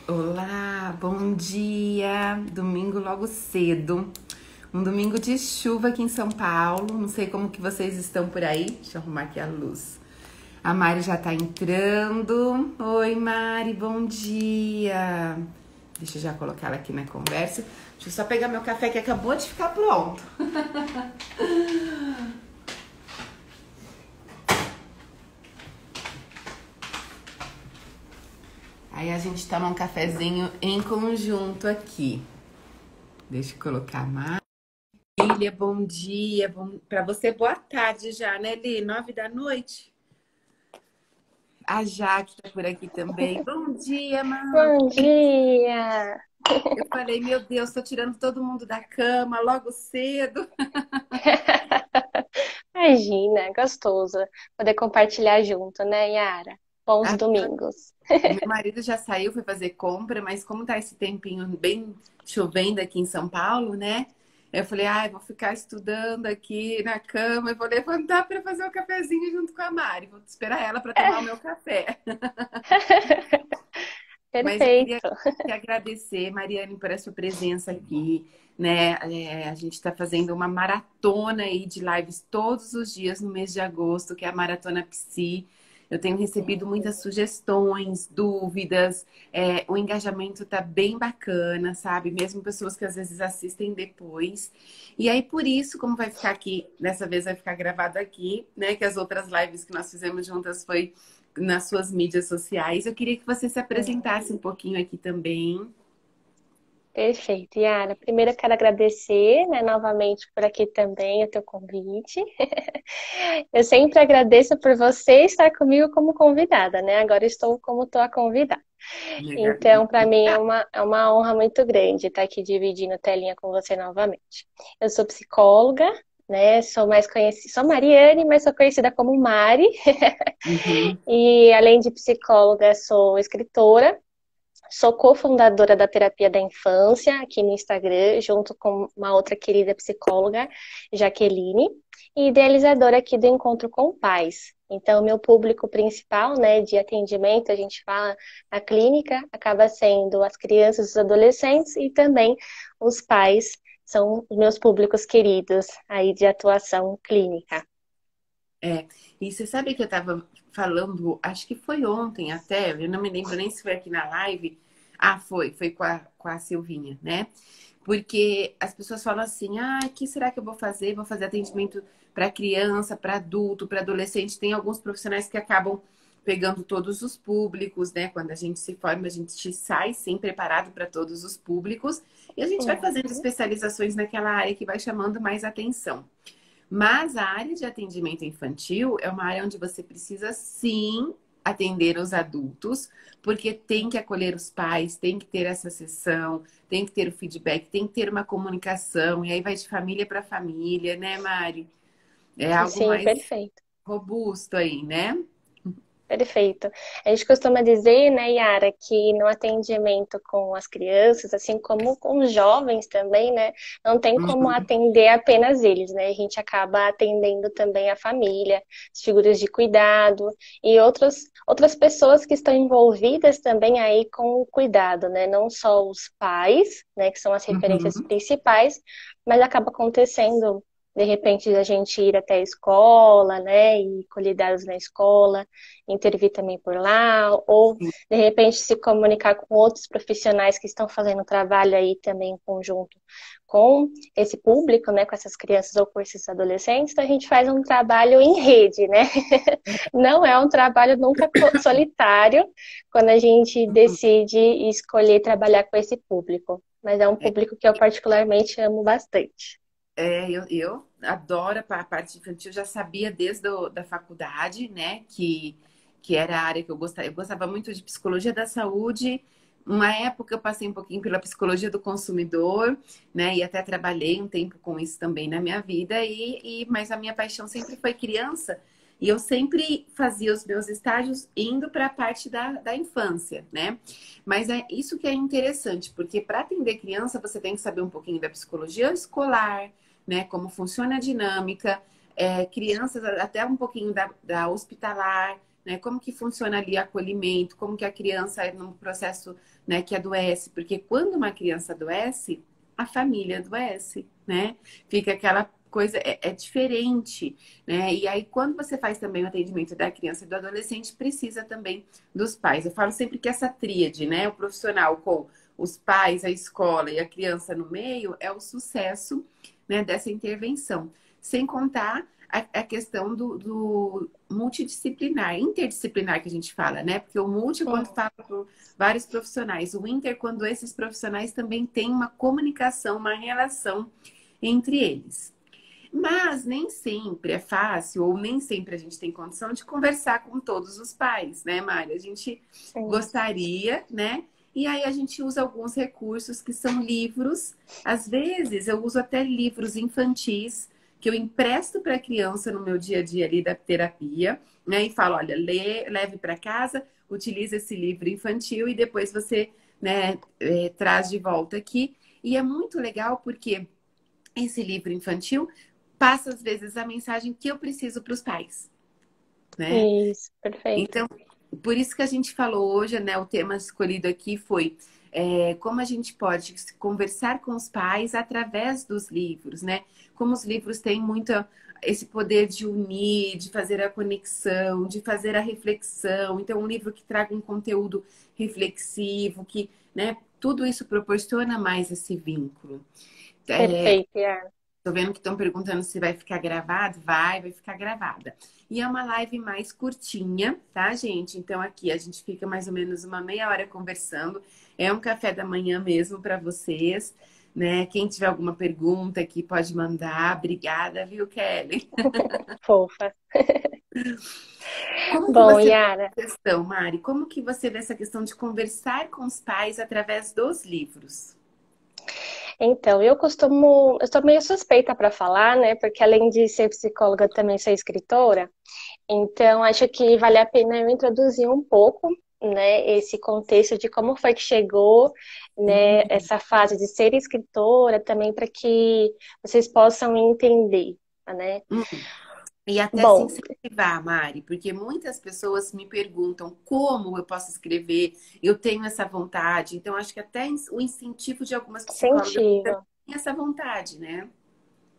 Olá, bom dia. Domingo logo cedo. Um domingo de chuva aqui em São Paulo. Não sei como que vocês estão por aí. Deixa eu arrumar aqui a luz. A Mari já tá entrando. Oi, Mari, bom dia. Deixa eu já colocar ela aqui na conversa. Deixa eu só pegar meu café que acabou de ficar pronto. Aí a gente toma um cafezinho em conjunto aqui. Deixa eu colocar a Mari. Lília, bom dia. Para você, boa tarde já, né, Li? 9 da noite. A Jaque tá por aqui também. Bom dia, Má. Bom dia! Eu falei, meu Deus, tô tirando todo mundo da cama logo cedo. Imagina, é gostoso poder compartilhar junto, né, Yara? Bons Ah, domingos. o meu marido já saiu, foi fazer compra, mas como tá esse tempinho bem chovendo aqui em São Paulo, né? Eu falei, ai, vou ficar estudando aqui na cama, eu vou levantar para fazer o cafezinho junto com a Mari. Vou esperar ela para tomar o meu café. Mas eu queria Perfeito. te agradecer, Mariane, por essa presença aqui, né? A gente está fazendo uma maratona aí de lives todos os dias no mês de agosto, que é a Maratona Psi. Eu tenho recebido muitas sugestões, dúvidas, o engajamento está bem bacana, sabe? Mesmo pessoas que às vezes assistem depois. E aí, por isso, como vai ficar aqui, dessa vez vai ficar gravado aqui, né? Que as outras lives que nós fizemos juntas foi nas suas mídias sociais. Eu queria que você se apresentasse um pouquinho aqui também. Perfeito, Yara. Primeiro eu quero agradecer, né, novamente por aqui também o teu convite. Eu sempre agradeço por você estar comigo como convidada, né? Agora estou como tua convidada. Legal. Então, para mim é uma honra muito grande estar aqui dividindo a telinha com você novamente. Eu sou psicóloga, né? Sou mais conhecida, sou Mariane, mas sou conhecida como Mari. Uhum. E além de psicóloga, sou escritora. Sou cofundadora da Terapia da Infância aqui no Instagram, junto com uma outra querida psicóloga, Jaqueline, e idealizadora aqui do Encontro com Pais. Então, meu público principal, né, de atendimento, a gente fala na clínica, acaba sendo as crianças, os adolescentes e também os pais, são os meus públicos queridos aí de atuação clínica. É, e você sabe que eu estava falando, acho que foi ontem até, eu não me lembro nem se foi aqui na live. Ah, foi com a Silvinha, né? Porque as pessoas falam assim: ah, o que será que eu vou fazer? Vou fazer atendimento para criança, para adulto, para adolescente. Tem alguns profissionais que acabam pegando todos os públicos, né? Quando a gente se forma, a gente sai sim preparado para todos os públicos e a gente vai fazendo Uhum. especializações naquela área que vai chamando mais atenção. Mas a área de atendimento infantil é uma área onde você precisa sim atender os adultos, porque tem que acolher os pais, tem que ter essa sessão, tem que ter o feedback, tem que ter uma comunicação, e aí vai de família para família, né, Mari? É algo Sim, mais perfeito. robusto aí, né? Perfeito. A gente costuma dizer, né, Yara, que no atendimento com as crianças, assim como com os jovens também, né, não tem como Uhum, atender apenas eles, né? A gente acaba atendendo também a família, as figuras de cuidado e outras pessoas que estão envolvidas também aí com o cuidado, né? Não só os pais, né, que são as referências uhum. principais, mas acaba acontecendo de repente a gente ir até a escola, né, e colher dados na escola, intervir também por lá, ou de repente se comunicar com outros profissionais que estão fazendo trabalho aí também em conjunto com esse público, né, com essas crianças ou com esses adolescentes, então a gente faz um trabalho em rede, né? Não é um trabalho nunca solitário quando a gente decide escolher trabalhar com esse público, mas é um público que eu particularmente amo bastante. Eu adoro a parte infantil, já sabia desde da faculdade, né, que era a área que eu gostava. Eu gostava muito de psicologia da saúde. Uma época eu passei um pouquinho pela psicologia do consumidor, né, e até trabalhei um tempo com isso também na minha vida, mas a minha paixão sempre foi criança, e eu sempre fazia os meus estágios indo para a parte da infância, né? Mas é isso que é interessante, porque para atender criança você tem que saber um pouquinho da psicologia escolar, né? Como funciona a dinâmica, crianças, até um pouquinho da hospitalar, né? Como que funciona ali o acolhimento, como que a criança é num processo, né, que adoece, porque quando uma criança adoece, a família adoece, né? Fica aquela coisa, é diferente, né? E aí, quando você faz também o atendimento da criança e do adolescente, precisa também dos pais. Eu falo sempre que essa tríade, né? O profissional com os pais, a escola e a criança no meio, é o sucesso, né, dessa intervenção. Sem contar a questão do multidisciplinar, interdisciplinar que a gente fala, né? Porque o multi é quando fala por vários profissionais, o inter quando esses profissionais também têm uma comunicação, uma relação entre eles. Mas nem sempre é fácil, ou nem sempre a gente tem condição de conversar com todos os pais, né, Mari? A gente Sim. gostaria, né? E aí a gente usa alguns recursos que são livros. Às vezes eu uso até livros infantis que eu empresto para a criança no meu dia a dia ali da terapia, né? E falo, olha, leve para casa, utilize esse livro infantil e depois você, né, traz de volta aqui. E é muito legal porque esse livro infantil passa às vezes a mensagem que eu preciso para os pais, né? Isso, perfeito. Então, por isso que a gente falou hoje, né? O tema escolhido aqui foi como a gente pode conversar com os pais através dos livros, né? Como os livros têm muito esse poder de unir, de fazer a conexão, de fazer a reflexão. Então, um livro que traga um conteúdo reflexivo, que, né? Tudo isso proporciona mais esse vínculo. Perfeito, Yara. Tô vendo que estão perguntando se vai ficar gravado. Vai ficar gravada. E é uma live mais curtinha, tá, gente? Então aqui a gente fica mais ou menos uma meia hora conversando. É um café da manhã mesmo para vocês, né? Quem tiver alguma pergunta aqui pode mandar. Obrigada, viu, Kelly? Fofa. Como que Bom, você vê Yara, essa questão, Mari? Como que você vê essa questão de conversar com os pais através dos livros? então, eu estou meio suspeita para falar, né? Porque além de ser psicóloga, também sou escritora. Então, acho que vale a pena eu introduzir um pouco, né, esse contexto de como foi que chegou, né, Sim. essa fase de ser escritora, também para que vocês possam entender, né? E até se Bom, incentivar, Mari, porque muitas pessoas me perguntam como eu posso escrever, eu tenho essa vontade. Então, acho que até o incentivo de algumas psicólogas incentivo. tem essa vontade, né?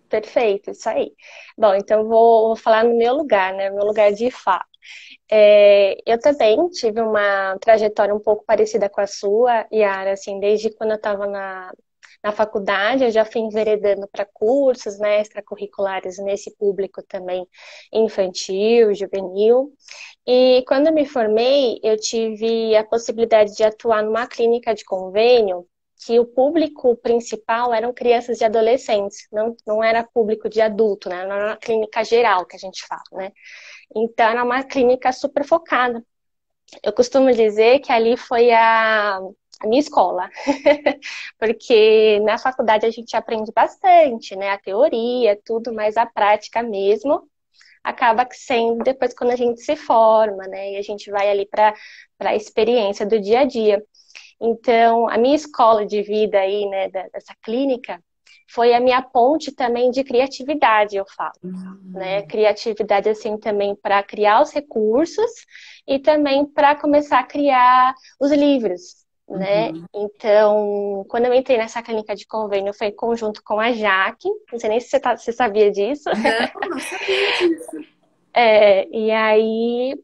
Perfeito, isso aí. Bom, então vou falar no meu lugar, né? Meu lugar de fala. Eu também tive uma trajetória um pouco parecida com a sua, Yara, assim, desde quando eu estava na faculdade, eu já fui enveredando para cursos, né, extracurriculares nesse público também infantil, juvenil. E quando eu me formei, eu tive a possibilidade de atuar numa clínica de convênio que o público principal eram crianças e adolescentes, não era público de adulto, né? Não era uma clínica geral que a gente fala, né? Então, era uma clínica super focada. Eu costumo dizer que ali foi a minha escola, porque na faculdade a gente aprende bastante, né? A teoria, tudo, mas a prática mesmo acaba sendo depois quando a gente se forma, né? E a gente vai ali para a experiência do dia a dia. Então, a minha escola de vida aí, né, dessa clínica, foi a minha ponte também de criatividade, eu falo, né? Hum, Criatividade, assim, também para criar os recursos e também para começar a criar os livros, né? uhum. Então, quando eu entrei nessa clínica de convênio, foi em conjunto com a Jaque, não sei nem se você sabia disso. Não sabia disso. E aí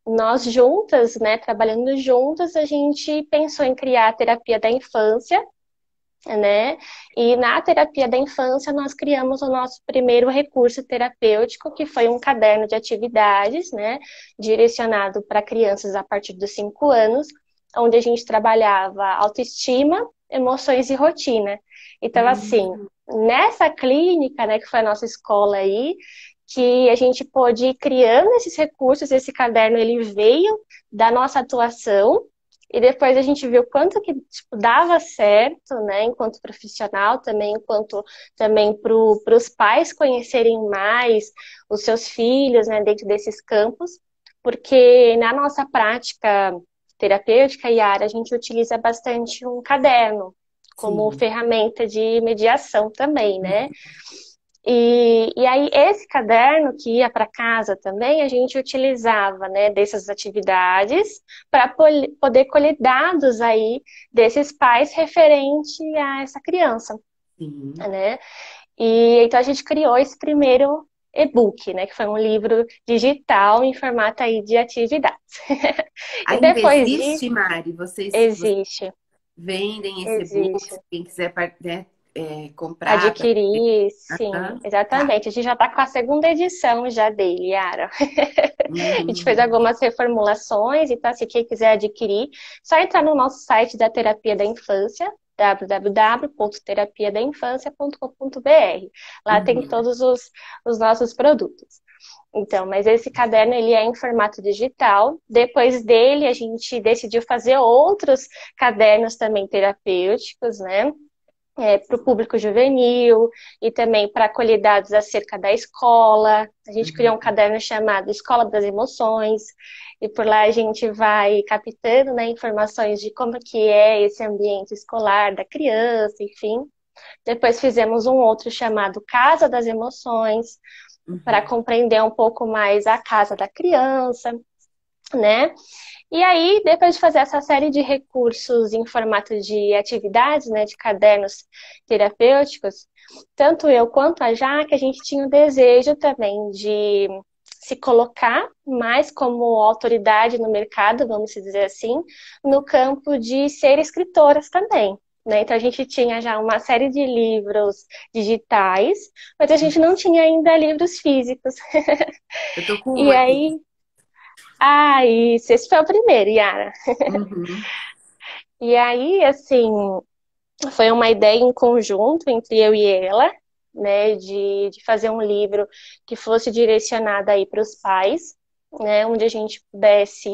nós juntas, né, trabalhando juntas, a gente pensou em criar a terapia da infância, né? E na terapia da infância nós criamos o nosso primeiro recurso terapêutico, que foi um caderno de atividades, né, direcionado para crianças a partir dos 5 anos, onde a gente trabalhava autoestima, emoções e rotina. Então, assim, Hum, nessa clínica, né, que foi a nossa escola aí, que a gente pôde ir criando esses recursos, esse caderno ele veio da nossa atuação, e depois a gente viu quanto que tipo, dava certo, né, enquanto profissional também, enquanto também para os pais conhecerem mais os seus filhos, né, dentro desses campos, porque na nossa prática terapêutica, Yara, a gente utiliza bastante um caderno como sim. ferramenta de mediação também, né? E aí, esse caderno que ia para casa também, a gente utilizava, né, dessas atividades para poder colher dados aí desses pais referente a essa criança, Sim. né? E então a gente criou esse primeiro e-book, né, que foi um livro digital em formato aí de atividades. E Ainda depois disso, existe, Mari? Vocês existe, vendem esse e-book, existe. se quem quiser, né, comprar para... Adquirir, sim, Tá. exatamente. A gente já está com a segunda edição já dele, Yara. A gente fez Uhum. algumas reformulações, então, se quem quiser adquirir, só entrar no nosso site da Terapia da Infância, www.terapiadainfancia.com.br. Lá tem Uhum. todos os nossos produtos. Então, mas esse caderno ele é em formato digital. Depois dele, a gente decidiu fazer outros cadernos também terapêuticos, né? Para o público juvenil e também para colher dados acerca da escola. A gente criou um Uhum. caderno chamado Escola das Emoções, e por lá a gente vai captando, né, informações de como que é esse ambiente escolar da criança, enfim. Depois fizemos um outro chamado Casa das Emoções, para Uhum. compreender um pouco mais a casa da criança, né? E aí, depois de fazer essa série de recursos em formato de atividades, né, de cadernos terapêuticos, tanto eu quanto a Jaque, a gente tinha o desejo também de se colocar mais como autoridade no mercado, vamos dizer assim, no campo de ser escritoras também. Né? Então, a gente tinha já uma série de livros digitais, mas a gente não tinha ainda livros físicos. Eu tô com um E aqui. aí, isso, esse foi o primeiro, Yara. Uhum. E aí, assim, foi uma ideia em conjunto entre eu e ela, né, de fazer um livro que fosse direcionado aí para os pais, né, onde a gente pudesse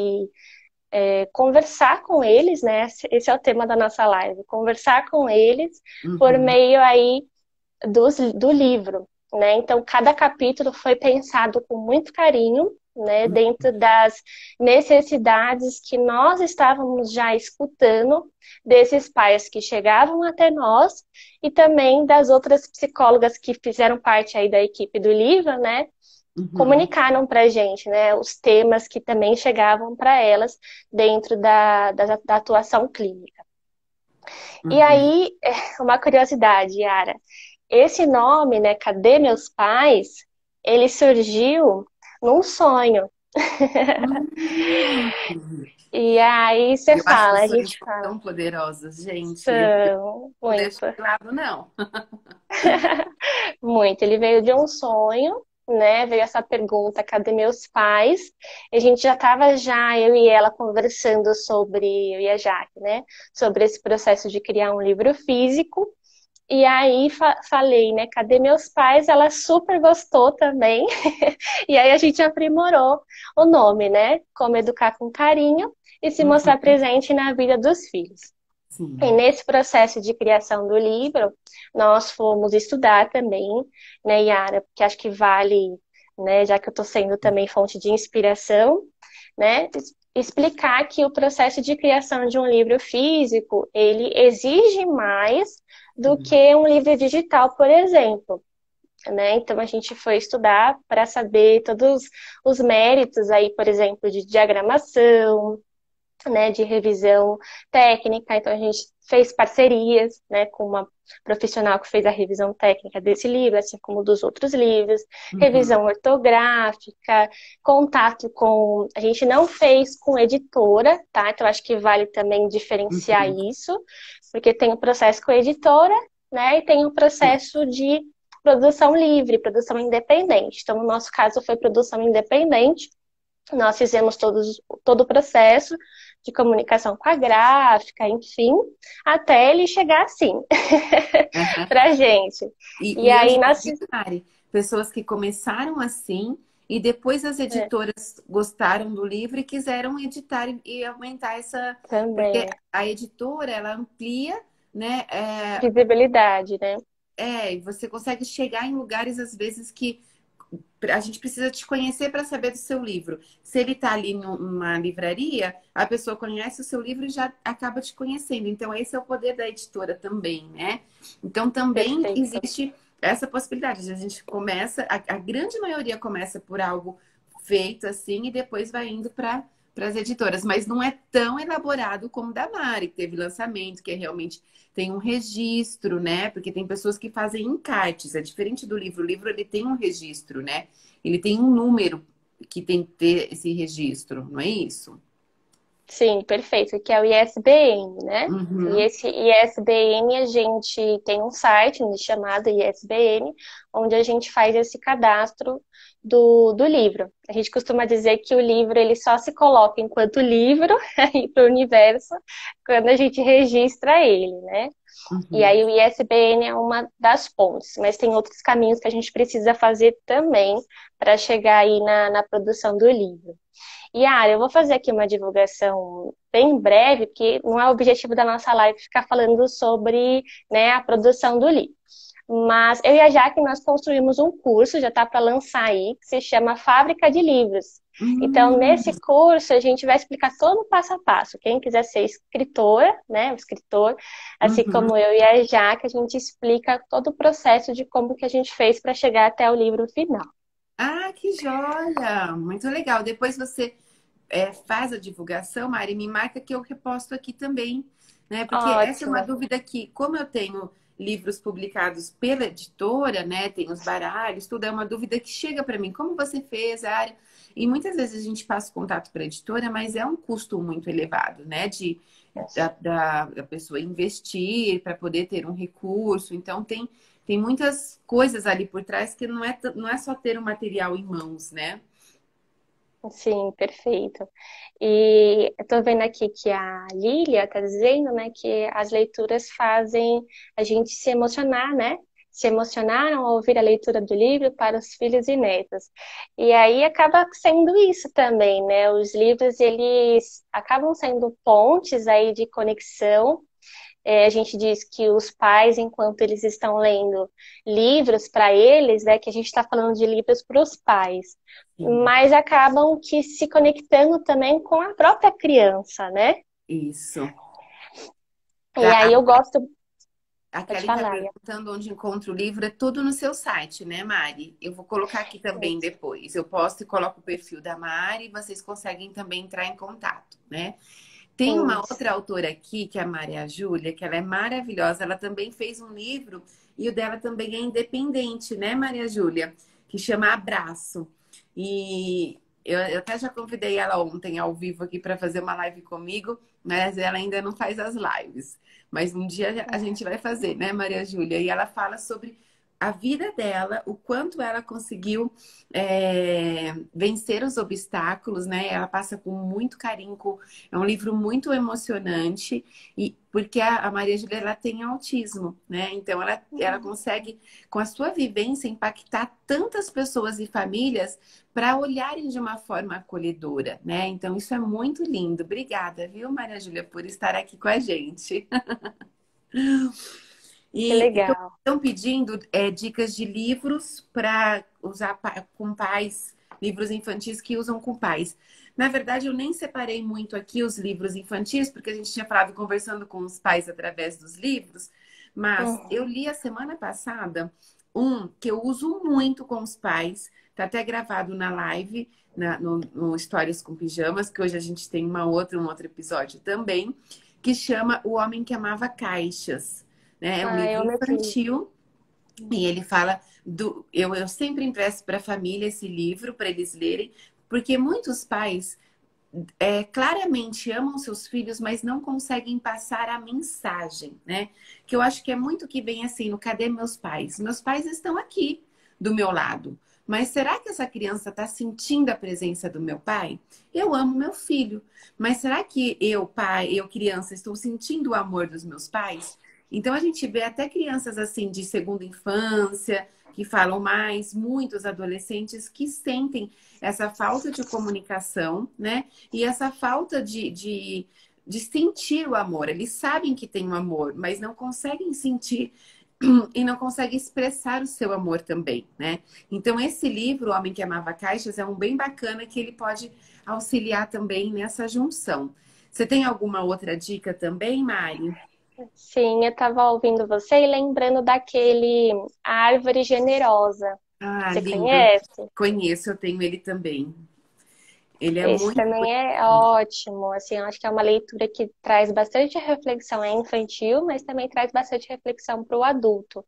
conversar com eles, né, esse é o tema da nossa live, conversar com eles por Uhum. meio aí do livro, né? Então, cada capítulo foi pensado com muito carinho, né, dentro das necessidades que nós estávamos já escutando desses pais que chegavam até nós e também das outras psicólogas que fizeram parte aí da equipe do livro, né? Uhum. Comunicaram para a gente, né, os temas que também chegavam para elas dentro da atuação clínica. E Uhum. aí, uma curiosidade, Yara, esse nome, né, Cadê Meus Pais? Ele surgiu num sonho. Uhum. E aí você Eu acho que fala, os a sonhos gente são fala, tão poderosos, gente. Eu são não deixo muito, de lado, não. muito. Ele veio de um sonho, né? Veio essa pergunta, cadê meus pais? E a gente já estava eu e ela conversando sobre, eu e a Jaque, né? Sobre esse processo de criar um livro físico. E aí falei, né? Cadê meus pais? Ela super gostou também. E aí a gente aprimorou o nome, né? Como educar com carinho e se mostrar Uhum. presente na vida dos filhos. E Sim. nesse processo de criação do livro, nós fomos estudar também, né, Yara, porque acho que vale, né, já que eu estou sendo também fonte de inspiração, né, explicar que o processo de criação de um livro físico, ele exige mais do Sim. que um livro digital, por exemplo. Né? Então a gente foi estudar para saber todos os méritos aí, por exemplo, de diagramação, né, de revisão técnica. Então a gente fez parcerias, né, com uma profissional que fez a revisão técnica desse livro, assim como dos outros livros, Uhum. revisão ortográfica, contato com. A gente não fez com editora, tá? Então acho que vale também diferenciar Uhum. isso, porque tem o processo com editora, né, e tem o Sim. processo de produção livre, produção independente. Então, no nosso caso, foi produção independente. Nós fizemos todo o processo de comunicação com a gráfica, enfim, até ele chegar assim Aham. pra gente. E E eu aí já nós vi, Mari, pessoas que começaram assim e depois as é, editoras gostaram do livro e quiseram editar e aumentar essa... Porque também a editora, ela amplia, né? visibilidade, né? E você consegue chegar em lugares, às vezes, que a gente precisa te conhecer para saber do seu livro. Se ele está ali numa livraria, a pessoa conhece o seu livro e já acaba te conhecendo. Então, esse é o poder da editora também, né? Então, também Perfeito. existe essa possibilidade. A gente começa, a grande maioria começa por algo feito assim e depois vai indo para as editoras, mas não é tão elaborado como o da Mari, que teve lançamento, que é realmente tem um registro, né? Porque tem pessoas que fazem encartes, é diferente do livro. O livro ele tem um registro, né? Ele tem um número que tem que ter esse registro, não é isso? Sim, perfeito, que é o ISBN, né? E Uhum, esse ISBN a gente tem um site chamado ISBN, onde a gente faz esse cadastro do livro. A gente costuma dizer que o livro ele só se coloca enquanto livro aí para o universo quando a gente registra ele, né? E uhum. aí o ISBN é uma das pontes, mas tem outros caminhos que a gente precisa fazer também para chegar aí na produção do livro. Yara, eu vou fazer aqui uma divulgação bem breve, porque não é o objetivo da nossa live ficar falando sobre, né, a produção do livro. Mas eu e a Jaque, nós construímos um curso, já está para lançar aí, que se chama Fábrica de Livros. Então, nesse Hum, curso, a gente vai explicar todo o passo a passo. Quem quiser ser escritora, né, o escritor, assim uhum. como eu e a Jaque, a gente explica todo o processo de como que a gente fez para chegar até o livro final. Ah, que joia! Muito legal. Depois você faz a divulgação, Mari, me marca que eu reposto aqui também, né? Porque essa é uma Ótimo. dúvida que, como eu tenho livros publicados pela editora, né? Tem os baralhos, tudo é uma dúvida que chega para mim. Como você fez a área? E muitas vezes a gente passa o contato para a editora, mas é um custo muito elevado, né? Da pessoa investir para poder ter um recurso. Então tem muitas coisas ali por trás que não é só ter o material em mãos, né? Sim, perfeito. E eu tô vendo aqui que a Lília tá dizendo, né, que as leituras fazem a gente se emocionar, né? Se emocionaram ao ouvir a leitura do livro para os filhos e netos. E aí acaba sendo isso também, né? Os livros, eles acabam sendo pontes aí de conexão. A gente diz que os pais, enquanto eles estão lendo livros para eles, né, que a gente está falando de livros para os pais, Sim, mas acabam que se conectando também com a própria criança, né? isso. E aí Tá. eu gosto, A pode Kelly está falar, Ia. perguntando onde encontra o livro. É tudo no seu site, né, Mari? Eu vou colocar aqui também depois. Eu posto e coloco o perfil da Mari e vocês conseguem também entrar em contato, né? Tem uma Isso. outra autora aqui, que é a Maria Júlia, que ela é maravilhosa. Ela também fez um livro e o dela também é independente, né, Maria Júlia? Que chama Abraço. E eu até já convidei ela ontem ao vivo aqui para fazer uma live comigo, mas ela ainda não faz as lives. Mas um dia a gente vai fazer, né, Maria Júlia? E ela fala sobre a vida dela, o quanto ela conseguiu vencer os obstáculos, né? Ela passa com muito carinho, é um livro muito emocionante, e porque a Maria Júlia ela tem autismo, né? Então ela consegue, com a sua vivência, impactar tantas pessoas e famílias para olharem de uma forma acolhedora, né? Então isso é muito lindo. Obrigada, viu, Maria Júlia, por estar aqui com a gente. Que E legal. estão pedindo dicas de livros para usar com pais, livros infantis que usam com pais. Na verdade, eu nem separei muito aqui os livros infantis, porque a gente tinha falado conversando com os pais através dos livros, mas Uhum. eu li a semana passada um que eu uso muito com os pais, está até gravado na live, no Histórias com Pijamas, que hoje a gente tem um outro episódio também, que chama O Homem que Amava Caixas, né? É um Ah, livro eu anotei. infantil e ele fala do. Eu sempre empresto para a família esse livro para eles lerem, porque muitos pais claramente amam seus filhos, mas não conseguem passar a mensagem, né? Que eu acho que é muito que vem assim no Cadê meus pais? Meus pais estão aqui do meu lado. Mas será que essa criança está sentindo a presença do meu pai? Eu amo meu filho, mas será que eu, pai, eu, criança, estou sentindo o amor dos meus pais? Então a gente vê até crianças assim de segunda infância, que falam mais, muitos adolescentes que sentem essa falta de comunicação, né? E essa falta de sentir o amor. Eles sabem que tem um amor, mas não conseguem sentir e não conseguem expressar o seu amor também, né? Então, esse livro, O Homem que Amava Caixas, é um bem bacana que ele pode auxiliar também nessa junção. Você tem alguma outra dica também, Mari? Sim, eu estava ouvindo você e lembrando daquele A Árvore Generosa. Ah, Você lindo. conhece? Conheço, eu tenho ele também. Ele é Esse muito também é bonito. ótimo, assim, eu acho que é uma leitura que traz bastante reflexão, é infantil, mas também traz bastante reflexão para o adulto.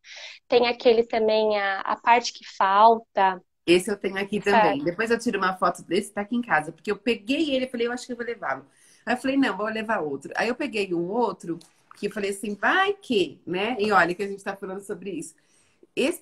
Tem aquele também, a parte que falta, Esse eu tenho aqui sabe? também. Depois eu tiro uma foto desse, tá aqui em casa, porque eu peguei ele e falei, eu acho que eu vou levá-lo. Aí eu falei, não, vou levar outro. Aí eu peguei um outro que eu falei assim, vai que, né? E olha que a gente tá falando sobre isso.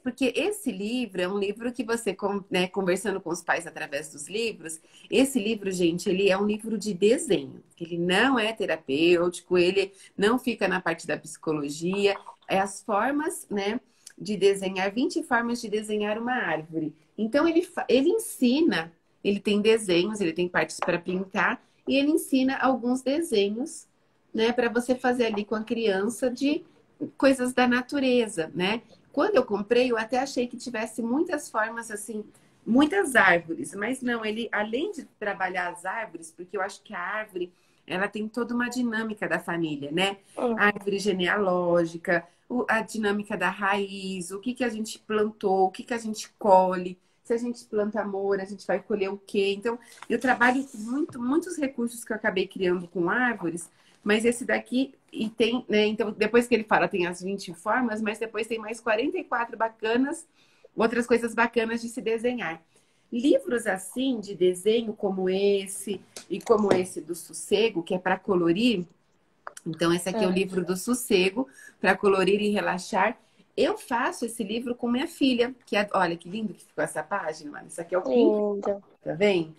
Porque esse livro é um livro que você, né, conversando com os pais através dos livros, esse livro, gente, ele é um livro de desenho. Ele não é terapêutico, ele não fica na parte da psicologia. É as formas, né, de desenhar, 20 formas de desenhar uma árvore. Então, ele ensina, ele tem desenhos, ele tem partes para pintar, e ele ensina alguns desenhos, né, para você fazer ali com a criança de coisas da natureza, né? Quando eu comprei, eu até achei que tivesse muitas formas assim, muitas árvores, mas não, ele além de trabalhar as árvores, porque eu acho que a árvore, ela tem toda uma dinâmica da família, né? A Uhum. árvore genealógica, a dinâmica da raiz, o que que a gente plantou, o que que a gente colhe. Se a gente planta amor, a gente vai colher o quê? Então, eu trabalho com muitos recursos que eu acabei criando com árvores, mas esse daqui, e tem, né? Então, depois que ele fala, tem as 20 formas, mas depois tem mais 44 bacanas, outras coisas bacanas de se desenhar. Livros assim, de desenho, como esse, e como esse do Sossego, que é para colorir. Então, esse aqui é o Uhum. livro do Sossego, para colorir e relaxar. Eu faço esse livro com minha filha, olha que lindo que ficou essa página, mano. Isso aqui é o pink, Lindo. tá vendo?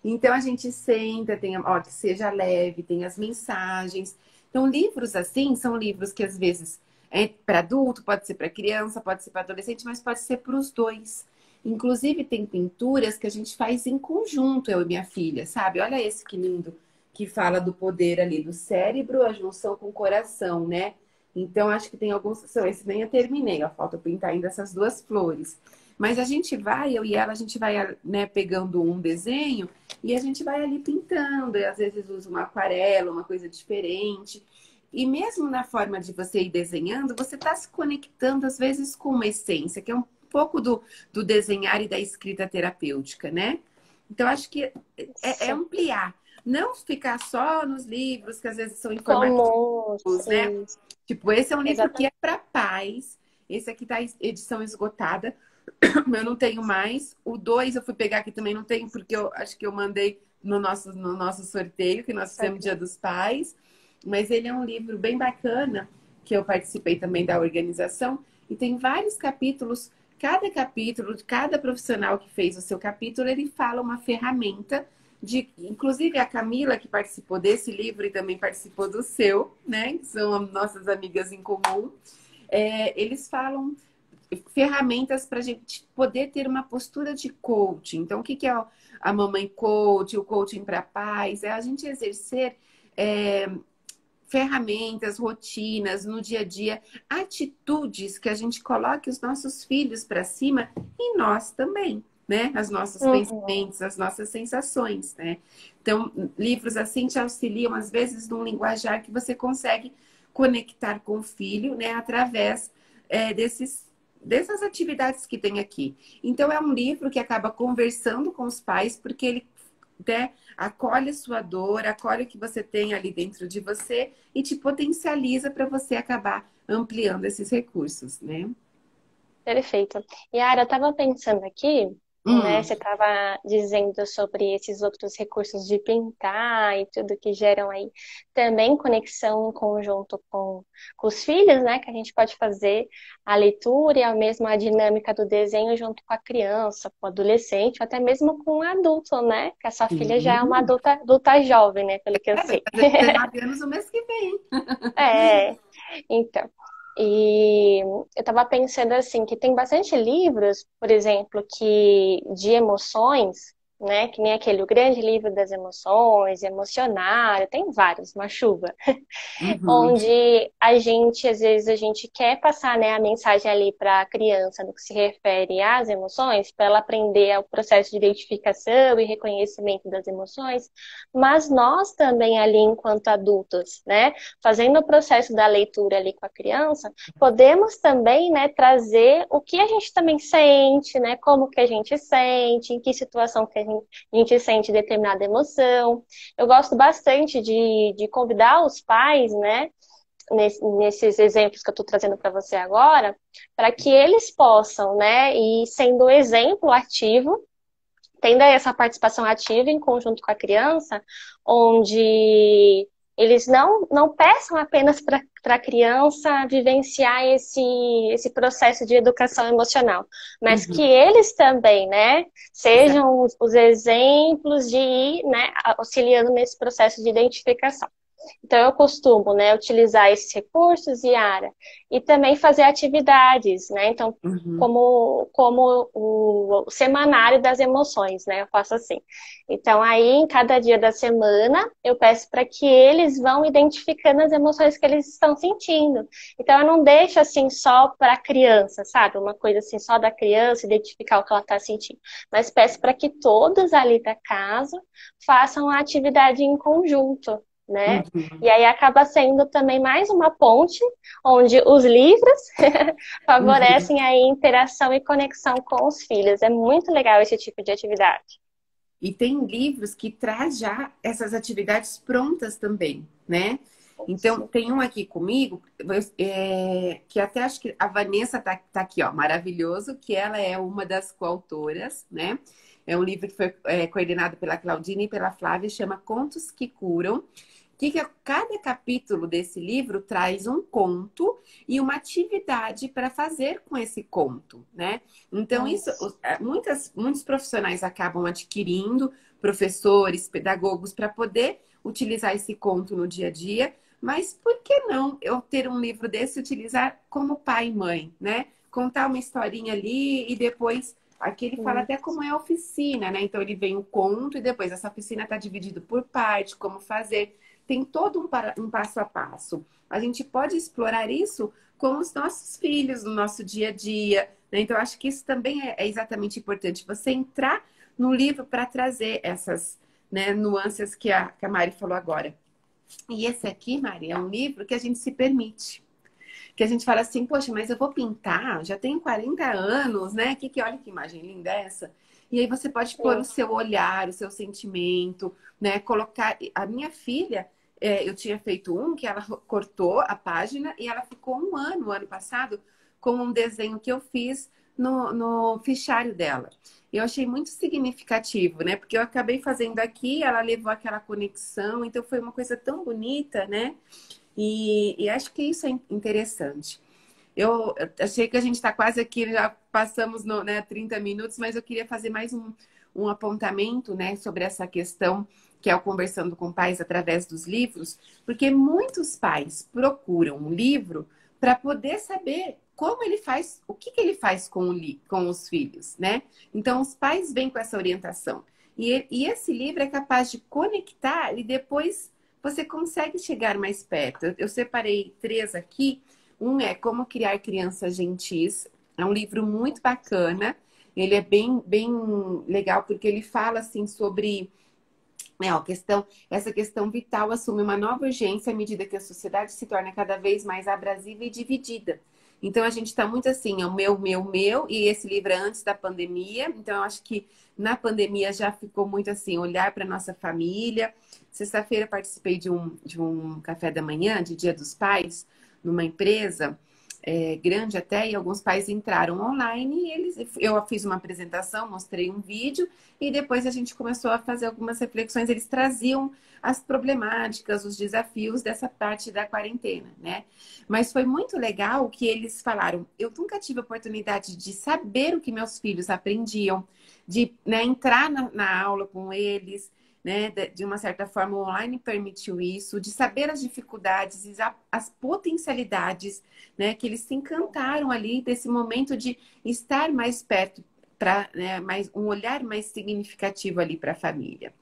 Então a gente senta, ó, que seja leve, tem as mensagens. Então, livros assim são livros que às vezes é para adulto, pode ser para criança, pode ser para adolescente, mas pode ser para os dois. Inclusive, tem pinturas que a gente faz em conjunto, eu e minha filha, sabe? Olha esse que lindo, que fala do poder ali do cérebro, a junção com o coração, né? Então, acho que tem alguns. Esse nem eu terminei, ó, falta pintar ainda essas duas flores. Mas a gente vai, eu e ela, a gente vai, né, pegando um desenho e a gente vai ali pintando, e às vezes usa uma aquarela, uma coisa diferente. E mesmo na forma de você ir desenhando, você está se conectando, às vezes, com uma essência, que é um pouco do desenhar e da escrita terapêutica, né? Então, acho que é Sim. ampliar. Não ficar só nos livros, que às vezes são informativos, Como, né? sim, Tipo, esse é um livro que exatamente. é para pais. Esse aqui tá edição esgotada. Eu não tenho mais. O 2 eu fui pegar aqui também não tenho, porque eu acho que eu mandei no nosso sorteio, que nós fizemos Dia dos Pais. Mas ele é um livro bem bacana, que eu participei também da organização, e tem vários capítulos. Cada capítulo, cada profissional que fez o seu capítulo, ele fala uma ferramenta inclusive a Camila, que participou desse livro e também participou do seu, né? Que são nossas amigas em comum. Eles falam ferramentas para a gente poder ter uma postura de coaching. Então, o que é a mamãe coach, o coaching para pais? É a gente exercer ferramentas, rotinas no dia a dia, atitudes que a gente coloque os nossos filhos para cima e nós também. Né? Os nossos Uhum. pensamentos, as nossas sensações, né? Então, livros assim te auxiliam, às vezes, num linguajar que você consegue conectar com o filho, né? Através dessas atividades que tem aqui. Então, é um livro que acaba conversando com os pais, porque ele, né, acolhe a sua dor, acolhe o que você tem ali dentro de você e te potencializa para você acabar ampliando esses recursos, né? Perfeito. Yara, eu estava pensando aqui, né? Hum, Você estava dizendo sobre esses outros recursos de pintar e tudo que geram aí também conexão em conjunto com os filhos, né? Que a gente pode fazer a leitura e a mesma dinâmica do desenho junto com a criança, com o adolescente, ou até mesmo com o adulto, né? Que a sua filha já é uma sim. adulta jovem, né? Pelo que eu Vai sei. fazer 19 anos o mês que vem. É, então. E eu estava pensando assim, que tem bastante livros, por exemplo, que de emoções, né? Que nem aquele O Grande Livro das Emoções, Emocionário, tem vários, uma chuva. Uhum. Onde a gente, às vezes, a gente quer passar, né, a mensagem ali para a criança no que se refere às emoções, para ela aprender o processo de identificação e reconhecimento das emoções, mas nós também ali, enquanto adultos, né, fazendo o processo da leitura ali com a criança, podemos também, né, trazer o que a gente também sente, né, como que a gente sente, em que situação que a gente sente determinada emoção. Eu gosto bastante de convidar os pais, né, nesses exemplos que eu estou trazendo para você agora, para que eles possam, né, ir sendo exemplo ativo, tendo essa participação ativa em conjunto com a criança, onde eles não peçam apenas para a criança vivenciar esse processo de educação emocional, mas que Uhum. eles também, né, Exato. sejam os exemplos de ir, né, auxiliando nesse processo de identificação. Então, eu costumo, né, utilizar esses recursos, Yara, e também fazer atividades, né? Então, Uhum. como o semanário das emoções, né? Eu faço assim. Então, aí, em cada dia da semana, eu peço para que eles vão identificando as emoções que eles estão sentindo. Então, eu não deixo assim só para a criança, sabe? Uma coisa assim só da criança identificar o que ela está sentindo. Mas peço para que todos ali da casa façam a atividade em conjunto, né? E Uhum. aí acaba sendo também mais uma ponte onde os livros Uhum. favorecem a interação e conexão com os filhos. É muito legal esse tipo de atividade. E tem livros que traz já essas atividades prontas também, né? Então, Sim. tem um aqui comigo, que até acho que a Vanessa tá aqui, ó, maravilhoso, que ela é uma das coautoras, né? É um livro que foi coordenado pela Claudine e pela Flávia, chama Contos que Curam. Cada capítulo desse livro traz um conto e uma atividade para fazer com esse conto, né? Então, isso, Nossa. muitos profissionais acabam adquirindo, professores, pedagogos, para poder utilizar esse conto no dia a dia, mas por que não eu ter um livro desse e utilizar como pai e mãe, né? Contar uma historinha ali e depois. Aqui ele fala até como é a oficina, né? Então ele vem o conto e depois essa oficina está dividida por parte, como fazer. Tem todo um passo a passo. A gente pode explorar isso com os nossos filhos no nosso dia a dia, né? Então, eu acho que isso também é exatamente importante. Você entrar no livro para trazer essas, né, nuances que a Mari falou agora. E esse aqui, Mari, é um livro que a gente se permite. Que a gente fala assim, poxa, mas eu vou pintar, já tenho 40 anos, né? Olha que imagem linda é essa. E aí você pode pôr o Sim. seu olhar, o seu sentimento, né? Colocar. A minha filha, eu tinha feito um que ela cortou a página e ela ficou um ano, o ano passado, com um desenho que eu fiz no fichário dela. Eu achei muito significativo, né? Porque eu acabei fazendo aqui, ela levou aquela conexão, então foi uma coisa tão bonita, né? E acho que isso é interessante. Eu achei que a gente está quase aqui, já passamos no, né, 30 minutos, mas eu queria fazer mais um apontamento, né, sobre essa questão que é o Conversando com Pais através dos livros, porque muitos pais procuram um livro para poder saber como ele faz, o que ele faz com os filhos, né? Então, os pais vêm com essa orientação. E esse livro é capaz de conectar e depois você consegue chegar mais perto. Eu separei três aqui. Um é Como Criar Crianças Gentis. É um livro muito bacana. Ele é bem legal porque ele fala assim sobre essa questão vital assume uma nova urgência à medida que a sociedade se torna cada vez mais abrasiva e dividida. Então a gente está muito assim, é o meu, e esse livro é antes da pandemia. Então eu acho que na pandemia já ficou muito assim, olhar para nossa família. Sexta-feira participei de um café da manhã, de Dia dos Pais, numa empresa grande até, e alguns pais entraram online e eu fiz uma apresentação, mostrei um vídeo e depois a gente começou a fazer algumas reflexões. Eles traziam as problemáticas, os desafios dessa parte da quarentena, né? Mas foi muito legal que eles falaram: eu nunca tive a oportunidade de saber o que meus filhos aprendiam, de, né, entrar na aula com eles, né, de uma certa forma, o online permitiu isso, de saber as dificuldades e as potencialidades, né, que eles se encantaram ali desse momento de estar mais perto. para, né, um olhar mais significativo ali para a família.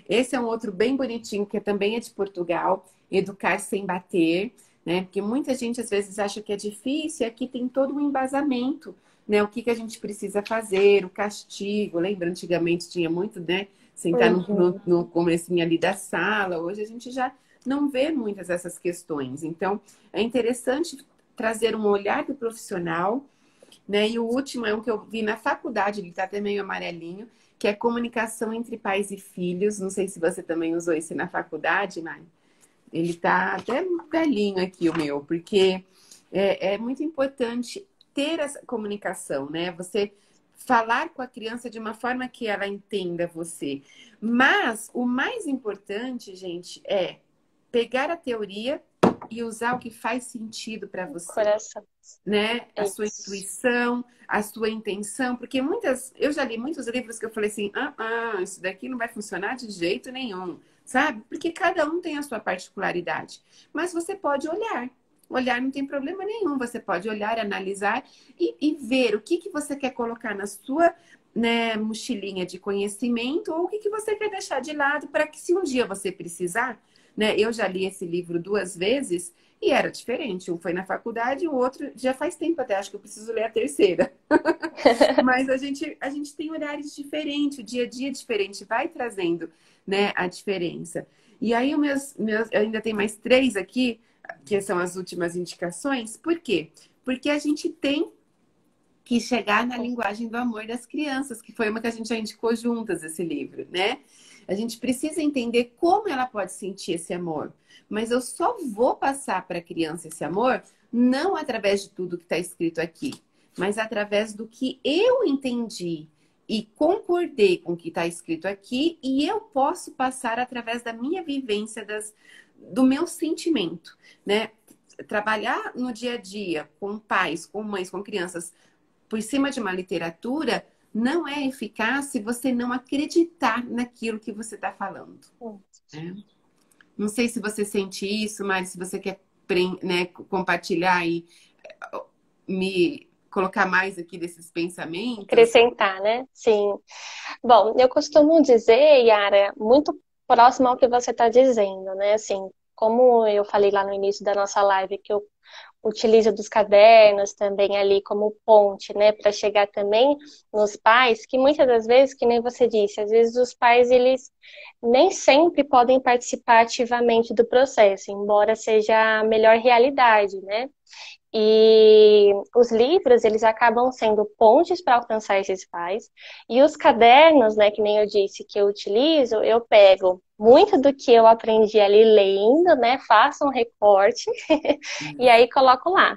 Esse é um outro bem bonitinho, que também é de Portugal, Educar Sem Bater, né? Porque muita gente às vezes acha que é difícil, e aqui tem todo um embasamento, né? O que que a gente precisa fazer, o castigo. Lembra, antigamente tinha muito, né? Sentar Uhum. no comecinho ali da sala. Hoje a gente já não vê muitas dessas questões. Então, é interessante trazer um olhar do profissional, né? E o último é um que eu vi na faculdade, ele tá até meio amarelinho, que é comunicação entre pais e filhos. Não sei se você também usou esse na faculdade, Mari. Ele tá até velhinho aqui, o meu, porque é muito importante ter essa comunicação, né? Você falar com a criança de uma forma que ela entenda você. Mas o mais importante, gente, é pegar a teoria e usar o que faz sentido para você, Coração. né? A É sua isso. intuição, a sua intenção, porque eu já li muitos livros que eu falei assim, isso daqui não vai funcionar de jeito nenhum, sabe? Porque cada um tem a sua particularidade. Mas você pode olhar. Olhar não tem problema nenhum. Você pode olhar, analisar e ver o que que você quer colocar na sua, né, mochilinha de conhecimento ou o que que você quer deixar de lado para que se um dia você precisar, né? Eu já li esse livro 2 vezes e era diferente. Um foi na faculdade, o outro já faz tempo até, acho que eu preciso ler a terceira. Mas a gente tem horários diferentes, o dia a dia diferente, vai trazendo, né, a diferença. E aí, eu ainda tenho mais 3 aqui, que são as últimas indicações. Por quê? Porque a gente tem que chegar na linguagem do amor das crianças, que foi uma que a gente já indicou juntas esse livro, né? A gente precisa entender como ela pode sentir esse amor. Mas eu só vou passar para a criança esse amor não através de tudo que está escrito aqui, mas através do que eu entendi e concordei com o que está escrito aqui, e eu posso passar através da minha vivência, do meu sentimento, né? Trabalhar no dia a dia com pais, com mães, com crianças por cima de uma literatura não é eficaz se você não acreditar naquilo que você está falando, né? Não sei se você sente isso, mas se você quer, né, compartilhar e me colocar mais aqui desses pensamentos. Acrescentar, né? Sim. Bom, eu costumo dizer, Yara, muito próximo ao que você está dizendo, né? Assim, como eu falei lá no início da nossa live, que eu utilizo dos cadernos também ali como ponte, né, para chegar também nos pais, que muitas das vezes, que nem você disse, às vezes os pais, eles nem sempre podem participar ativamente do processo, embora seja a melhor realidade, né? E os livros, eles acabam sendo pontes para alcançar esses pais. E os cadernos, né, que nem eu disse, que eu utilizo, eu pego muito do que eu aprendi ali lendo, né, faço um recorte e aí coloco lá.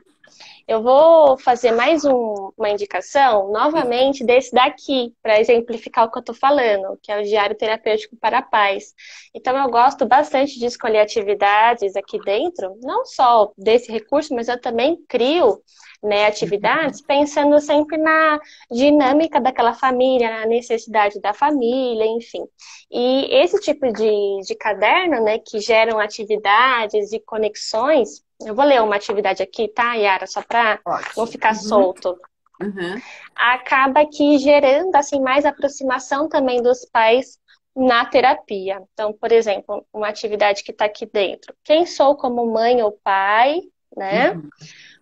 Eu vou fazer mais uma indicação, novamente, desse daqui, para exemplificar o que eu estou falando, que é o Diário Terapêutico para Pais. Então, eu gosto bastante de escolher atividades aqui dentro, não só desse recurso, mas eu também crio, né, atividades pensando sempre na dinâmica daquela família, na necessidade da família, enfim. E esse tipo de caderno, né, que geram atividades e conexões. Eu vou ler uma atividade aqui, tá, Yara? Só para não Ótimo. ficar solto. Uhum. Acaba aqui gerando assim mais aproximação também dos pais na terapia. Então, por exemplo, uma atividade que está aqui dentro. Quem sou como mãe ou pai, né? Uhum.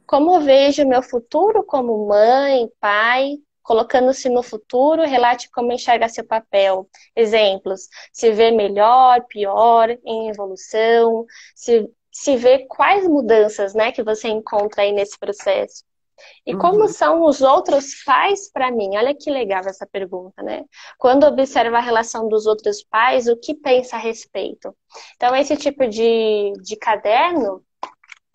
Como vejo meu futuro como mãe, pai, colocando-se no futuro, relate como enxerga seu papel. Exemplos, se vê melhor, pior, em evolução, se vê quais mudanças, né, que você encontra aí nesse processo. E como Uhum. são os outros pais para mim? Olha que legal essa pergunta, né? Quando observa a relação dos outros pais, o que pensa a respeito? Então, esse tipo de caderno,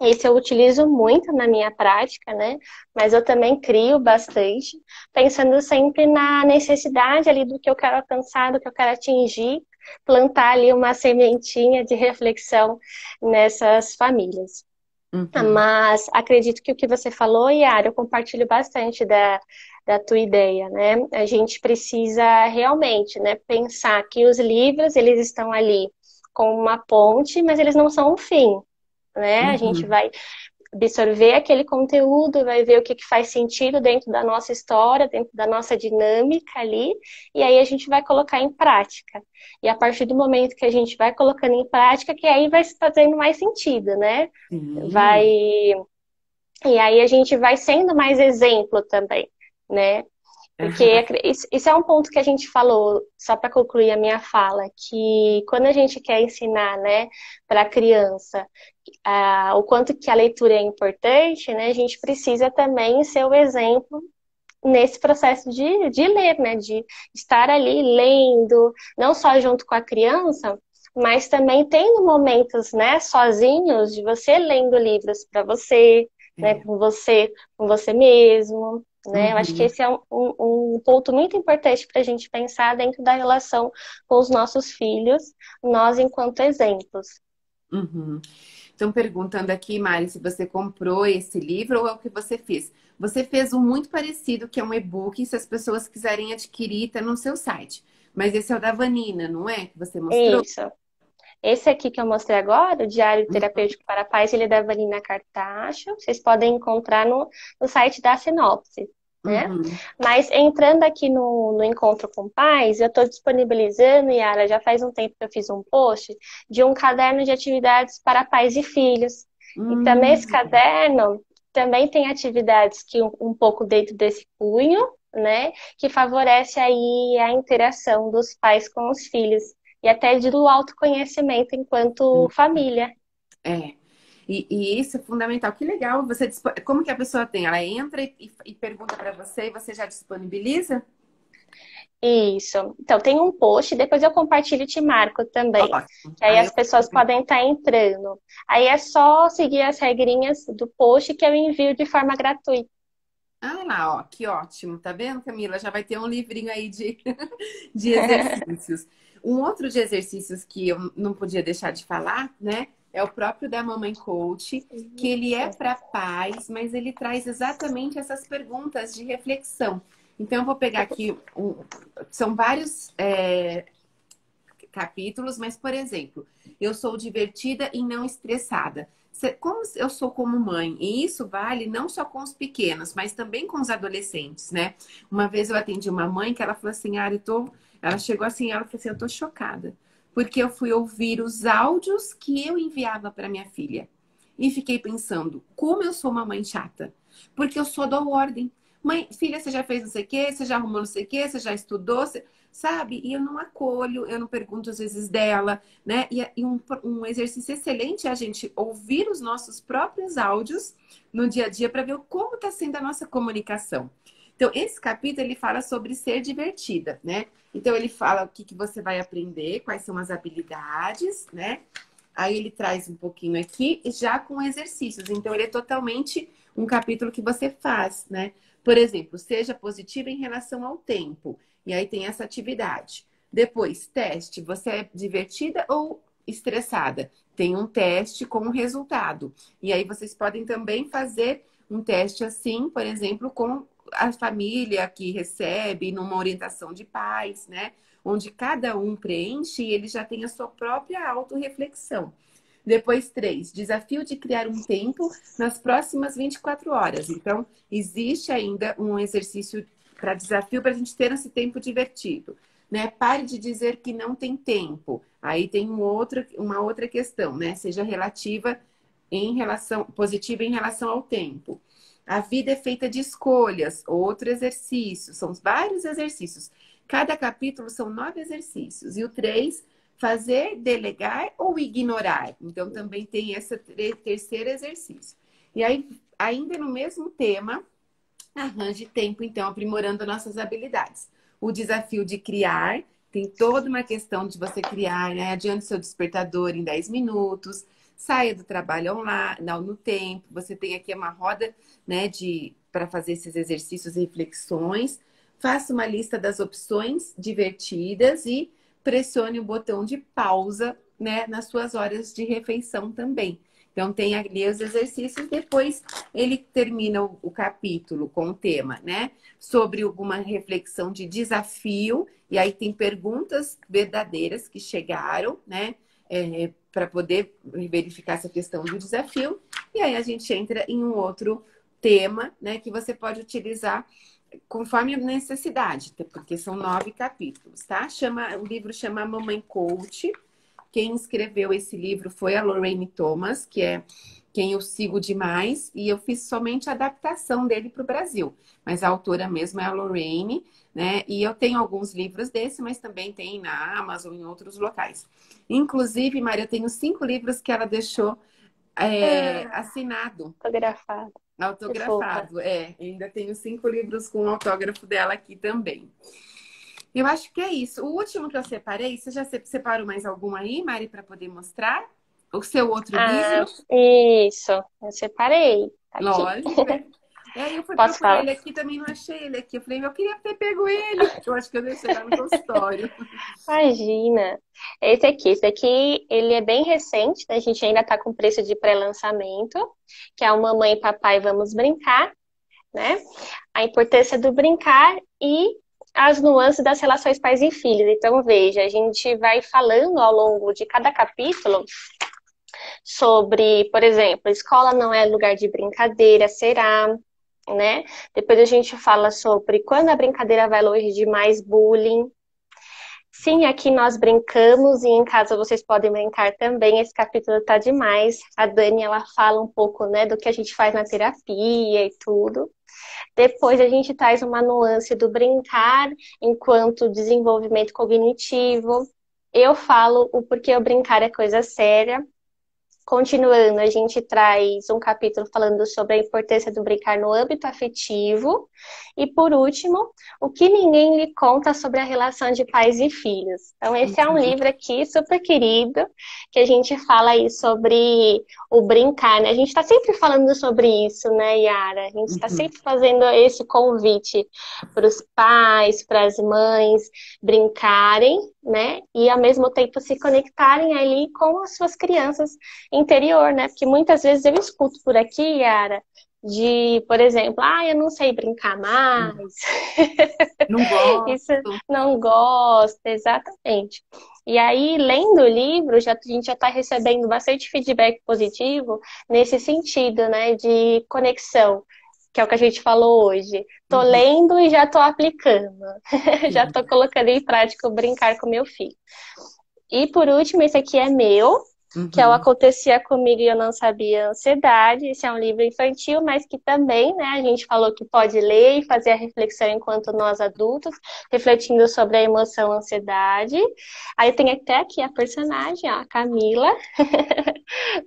esse eu utilizo muito na minha prática, né? Mas eu também crio bastante, pensando sempre na necessidade ali do que eu quero alcançar, do que eu quero atingir, plantar ali uma sementinha de reflexão nessas famílias. Uhum. Mas acredito que o que você falou, Yara, eu compartilho bastante da tua ideia, né? A gente precisa realmente, né, pensar que os livros, eles estão ali com uma ponte, mas eles não são um fim, né? A gente Uhum. vai absorver aquele conteúdo, vai ver o que faz sentido dentro da nossa história, dentro da nossa dinâmica ali, e aí a gente vai colocar em prática. E a partir do momento que a gente vai colocando em prática, que aí vai fazendo mais sentido, né? Vai... Sim. E aí a gente vai sendo mais exemplo também, né? Porque Aham. isso é um ponto que a gente falou, só para concluir a minha fala, que quando a gente quer ensinar, né, para a criança o quanto que a leitura é importante, né, a gente precisa também ser o exemplo nesse processo de ler, né, de estar ali lendo, não só junto com a criança, mas também tendo momentos, né, sozinhos, de você lendo livros para você, né, É. com você mesmo, né? Eu acho que Uhum. esse é um ponto muito importante para a gente pensar dentro da relação com os nossos filhos, nós enquanto exemplos. Uhum. Estão perguntando aqui, Mari, se você comprou esse livro ou é o que você fez. Você fez um muito parecido, que é um e-book, se as pessoas quiserem adquirir, tá no seu site. Mas esse é o da Vanina, não é? Que você mostrou? Isso. Esse aqui que eu mostrei agora, o Diário Terapêutico para Pais, ele é da Vanina Cartacho. Vocês podem encontrar no site da Sinopse, né? Uhum. Mas entrando aqui no Encontro com Pais, eu estou disponibilizando, Yara, já faz um tempo que eu fiz um post, de um caderno de atividades para pais e filhos. Então, nesse Hum. caderno, também tem atividades que um pouco dentro desse cunho, né? Que favorece aí a interação dos pais com os filhos e até do autoconhecimento enquanto família. É. E isso é fundamental. Que legal. Como que a pessoa tem? Ela entra e pergunta para você e você já disponibiliza? Isso. Então, tem um post, depois eu compartilho e te marco também. Ótimo. Que aí Aí as eu... pessoas podem estar entrando. Aí é só seguir as regrinhas do post que eu envio de forma gratuita. Ah lá, ó, que ótimo. Tá vendo, Camila? Já vai ter um livrinho aí de exercícios. Um outro de exercícios que eu não podia deixar de falar, né? É o próprio da Mamãe Coach, que ele é Isso. para pais, mas ele traz exatamente essas perguntas de reflexão. Então, eu vou pegar aqui, são vários capítulos, mas, por exemplo, eu sou divertida e não estressada. Como eu sou como mãe, e isso vale não só com os pequenos, mas também com os adolescentes, né? Uma vez eu atendi uma mãe que ela falou assim, ah, ela chegou assim, ela falou assim, eu tô chocada, porque eu fui ouvir os áudios que eu enviava para minha filha. E fiquei pensando, como eu sou uma mãe chata? Porque eu só dou ordem. Mãe, filha, você já fez não sei o quê? Você já arrumou não sei o quê? Você já estudou? Sabe? E eu não acolho, eu não pergunto às vezes dela, né? Um exercício excelente é a gente ouvir os nossos próprios áudios no dia a dia para ver como está sendo a nossa comunicação. Então, esse capítulo ele fala sobre ser divertida, né? Então, ele fala o que, que você vai aprender, quais são as habilidades, né? Aí ele traz um pouquinho aqui, já com exercícios. Então, ele é totalmente um capítulo que você faz, né? Por exemplo, seja positiva em relação ao tempo. E aí tem essa atividade. Depois, teste. Você é divertida ou estressada? Tem um teste com um resultado. E aí vocês podem também fazer um teste assim, por exemplo, com a família que recebe, numa orientação de pais, né? Onde cada um preenche e ele já tem a sua própria autorreflexão. Depois, 3, desafio de criar um tempo nas próximas 24 horas. Então, existe ainda um exercício para desafio para a gente ter esse tempo divertido. Né? Pare de dizer que não tem tempo. Aí tem uma outra questão, né? Seja relativa positiva em relação ao tempo. A vida é feita de escolhas, outro exercício, são vários exercícios. Cada capítulo são 9 exercícios. E o 3, fazer, delegar ou ignorar. Então, também tem esse terceiro exercício. E aí, ainda no mesmo tema, arranje tempo, então, aprimorando nossas habilidades. O desafio de criar, tem toda uma questão de você criar, né? Adiante seu despertador em 10 minutos, saia do trabalho online, não, no tempo. Você tem aqui uma roda, né, para fazer esses exercícios e reflexões. Faça uma lista das opções divertidas e pressione o botão de pausa, né, nas suas horas de refeição também. Então, tem ali os exercícios, depois ele termina o capítulo com o tema, né? Sobre alguma reflexão de desafio, e aí tem perguntas verdadeiras que chegaram, né? Para poder verificar essa questão do desafio. E aí a gente entra em um outro tema, né, que você pode utilizar conforme a necessidade, porque são 9 capítulos, tá? O livro chama Mamãe Coach. Quem escreveu esse livro foi a Lorraine Thomas, que é quem eu sigo demais, e eu fiz somente a adaptação dele para o Brasil. Mas a autora mesmo é a Lorraine, né? E eu tenho alguns livros desse, mas também tem na Amazon e em outros locais. Inclusive, Maria, eu tenho 5 livros que ela deixou assinado. Fotografado. Que fofa. Autografado, ainda tenho 5 livros com o autógrafo dela aqui também. Eu acho que é isso. O último que eu separei, você já separou mais algum aí, Mari, para poder mostrar? O seu outro livro? Isso. Eu separei. Tá aqui. Lógico. Eu fui Posso procurar falar? ele aqui, também não achei ele aqui. Eu falei, eu queria ter pego ele. Eu acho que eu deixei lá no consultório. Imagina. Esse aqui, ele é bem recente, né? A gente ainda tá com preço de pré-lançamento, que é o Mamãe e Papai Vamos Brincar, né? A importância do brincar e as nuances das relações pais e filhos. Então, veja, a gente vai falando ao longo de cada capítulo sobre, por exemplo, escola não é lugar de brincadeira, será, né? Depois a gente fala sobre quando a brincadeira vai longe demais, bullying. Sim, aqui nós brincamos e em casa vocês podem brincar também. Esse capítulo tá demais. A Dani, ela fala um pouco, né, do que a gente faz na terapia e tudo. Depois a gente traz uma nuance do brincar enquanto desenvolvimento cognitivo. Eu falo o porquê o brincar é coisa séria. Continuando, a gente traz um capítulo falando sobre a importância do brincar no âmbito afetivo. E, por último, o que ninguém lhe conta sobre a relação de pais e filhos. Então, esse é um livro aqui super querido, que a gente fala aí sobre o brincar, né? A gente está sempre falando sobre isso, né, Yara? A gente está sempre fazendo esse convite para os pais, para as mães brincarem, né? E, ao mesmo tempo, se conectarem ali com as suas crianças interior, né? Porque muitas vezes eu escuto por aqui, Yara, de, por exemplo, eu não sei brincar mais. Não gosto. Isso não gosta, exatamente. E aí, lendo o livro, a gente já está recebendo bastante feedback positivo nesse sentido, né? De conexão, que é o que a gente falou hoje. Tô lendo e já tô aplicando. Já tô colocando em prática o brincar com meu filho. E por último, esse aqui é meu, que é o Acontecia Comigo e Eu Não Sabia Ansiedade. Esse é um livro infantil, mas que também, né, a gente falou que pode ler e fazer a reflexão enquanto nós adultos, refletindo sobre a emoção ansiedade. Aí tem até aqui a personagem, ó, a Camila,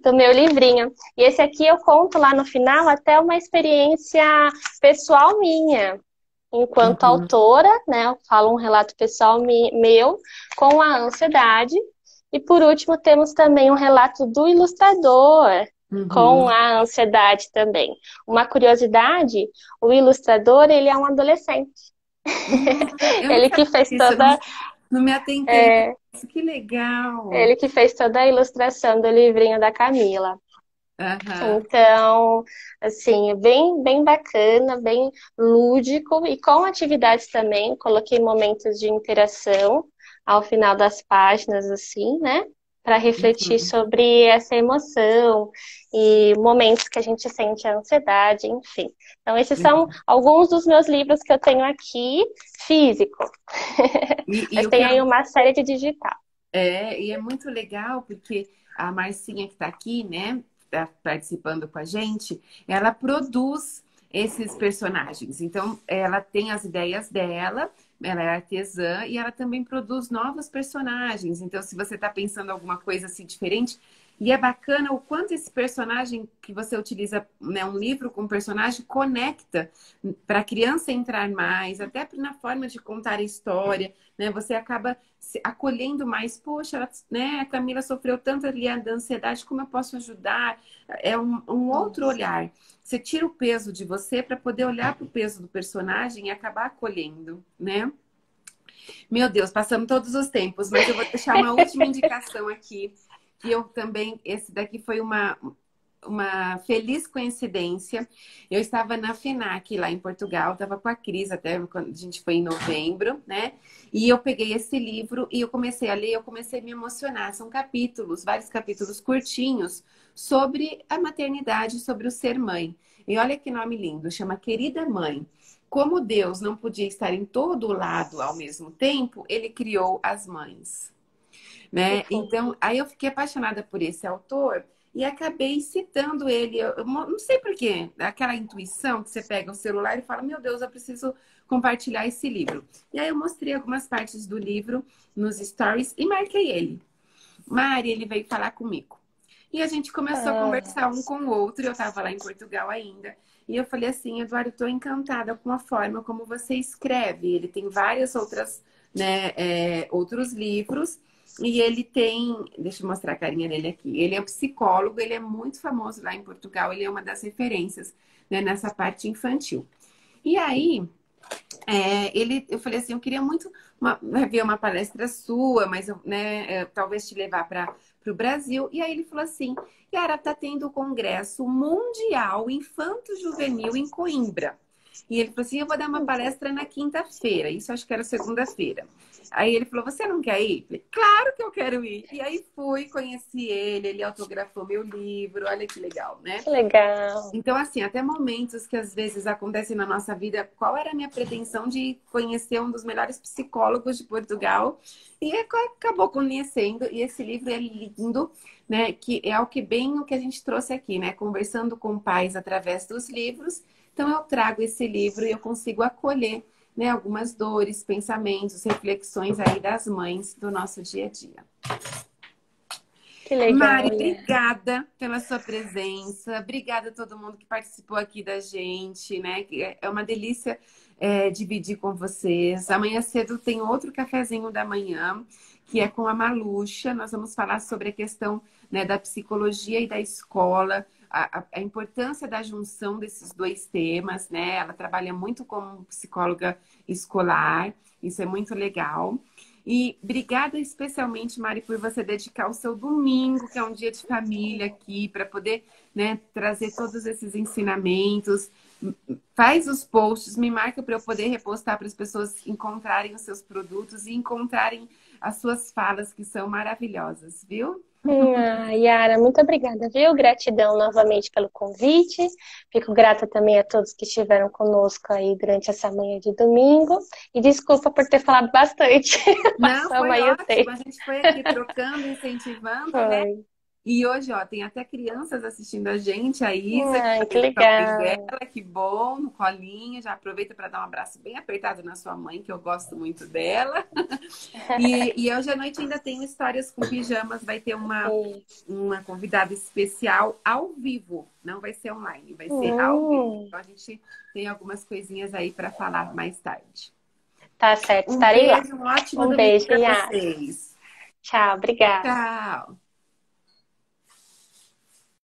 do meu livrinho. E esse aqui eu conto lá no final até uma experiência pessoal minha. Enquanto autora, né, eu falo um relato pessoal meu com a ansiedade. E por último, temos também um relato do ilustrador com a ansiedade também. Uma curiosidade, o ilustrador, ele é um adolescente. Ele que fez toda... Não me atentei. Que legal! Ele que fez toda a ilustração do livrinho da Camila. Então, assim, é bem, bem bacana, bem lúdico e com atividades também. Coloquei momentos de interação ao final das páginas, assim, né? Para refletir sobre essa emoção e momentos que a gente sente a ansiedade, enfim. Então, esses são alguns dos meus livros que eu tenho aqui, físico. Mas tem aí uma série de digital. E é muito legal porque a Marcinha que está aqui, né? Tá participando com a gente, ela produz esses personagens. Então, ela tem as ideias dela, ela é artesã e ela também produz novos personagens. Então, se você está pensando alguma coisa assim diferente, e é bacana o quanto esse personagem que você utiliza, né, um livro com personagem, conecta para a criança entrar mais, até na forma de contar a história, né? Você acaba se acolhendo mais. Poxa, ela, né, a Camila sofreu tanto ali da ansiedade, como eu posso ajudar? É um outro olhar. Você tira o peso de você para poder olhar para o peso do personagem e acabar acolhendo, né? Meu Deus, passamos todos os tempos, mas eu vou deixar uma última indicação aqui. Que eu também, esse daqui foi uma feliz coincidência. Eu estava na FENAC lá em Portugal, estava com a Cris até quando a gente foi em novembro, né? E eu peguei esse livro e eu comecei a ler, eu comecei a me emocionar. São capítulos, vários capítulos curtinhos sobre a maternidade, sobre o ser mãe. E olha que nome lindo, chama Querida Mãe. Como Deus não podia estar em todo lado ao mesmo tempo, ele criou as mães, Que né? fofo. Então, aí eu fiquei apaixonada por esse autor e acabei citando ele. Eu não sei por quê, aquela intuição que você pega o celular e fala, meu Deus, eu preciso compartilhar esse livro. E aí eu mostrei algumas partes do livro nos stories e marquei ele. Mari, ele veio falar comigo. E a gente começou a Ah, conversar um com o outro. Eu estava lá em Portugal ainda. E eu falei assim, Eduardo, estou encantada com a forma como você escreve. Ele tem várias outras, né, outros livros. E ele tem, deixa eu mostrar a carinha dele aqui. Ele é um psicólogo, ele é muito famoso lá em Portugal. Ele é uma das referências, né, nessa parte infantil. E aí, eu falei assim, eu queria muito ver uma palestra sua, mas né, talvez te levar para o Brasil. E aí ele falou assim, Yara, tá tendo o Congresso Mundial Infanto-Juvenil em Coimbra. E ele falou assim, eu vou dar uma palestra na quinta-feira. Isso acho que era segunda-feira. Aí ele falou, você não quer ir? Eu falei, claro que eu quero ir. E aí fui, conheci ele autografou meu livro. Olha que legal, né? que legal. Então, assim, até momentos que às vezes acontecem na nossa vida, qual era a minha pretensão de conhecer um dos melhores psicólogos de Portugal? E acabou conhecendo, e esse livro é lindo, né? Que é o que bem o que a gente trouxe aqui, né? Conversando com pais através dos livros. Então, eu trago esse livro e eu consigo acolher, né, algumas dores, pensamentos, reflexões aí das mães do nosso dia a dia. Que Mari, legal, Ian. obrigada pela sua presença. Obrigada a todo mundo que participou aqui da gente, né? Que é uma delícia dividir com vocês. Amanhã cedo tem outro cafezinho da manhã, que é com a Maluxa. Nós vamos falar sobre a questão, né, da psicologia e da escola, a importância da junção desses dois temas, né? Ela trabalha muito como psicóloga escolar, isso é muito legal. E obrigada especialmente, Mari, por você dedicar o seu domingo, que é um dia de família aqui, para poder, né, trazer todos esses ensinamentos. Faz os posts, me marca para eu poder repostar para as pessoas encontrarem os seus produtos e encontrarem as suas falas, que são maravilhosas, viu? Yara, muito obrigada, viu? Gratidão novamente pelo convite. Fico grata também a todos que estiveram conosco aí durante essa manhã de domingo. E desculpa por ter falado bastante. Não, Passamos foi aí o ótimo. tempo. A gente foi aqui trocando, incentivando, né? Foi. E hoje, ó, tem até crianças assistindo a gente, a Isa, que Ai, tá que vendo com a mãe legal. dela, que bom, no colinho. Já aproveita para dar um abraço bem apertado na sua mãe, que eu gosto muito dela. E hoje à noite ainda tem histórias com pijamas, vai ter uma convidada especial ao vivo. Não vai ser online, vai ser ao vivo. Hum, Então a gente tem algumas coisinhas aí para falar mais tarde. tá certo, Um estarei lá. beijo, um ótimo Um domingo beijo, para Yara. vocês. Tchau, obrigada. Tchau.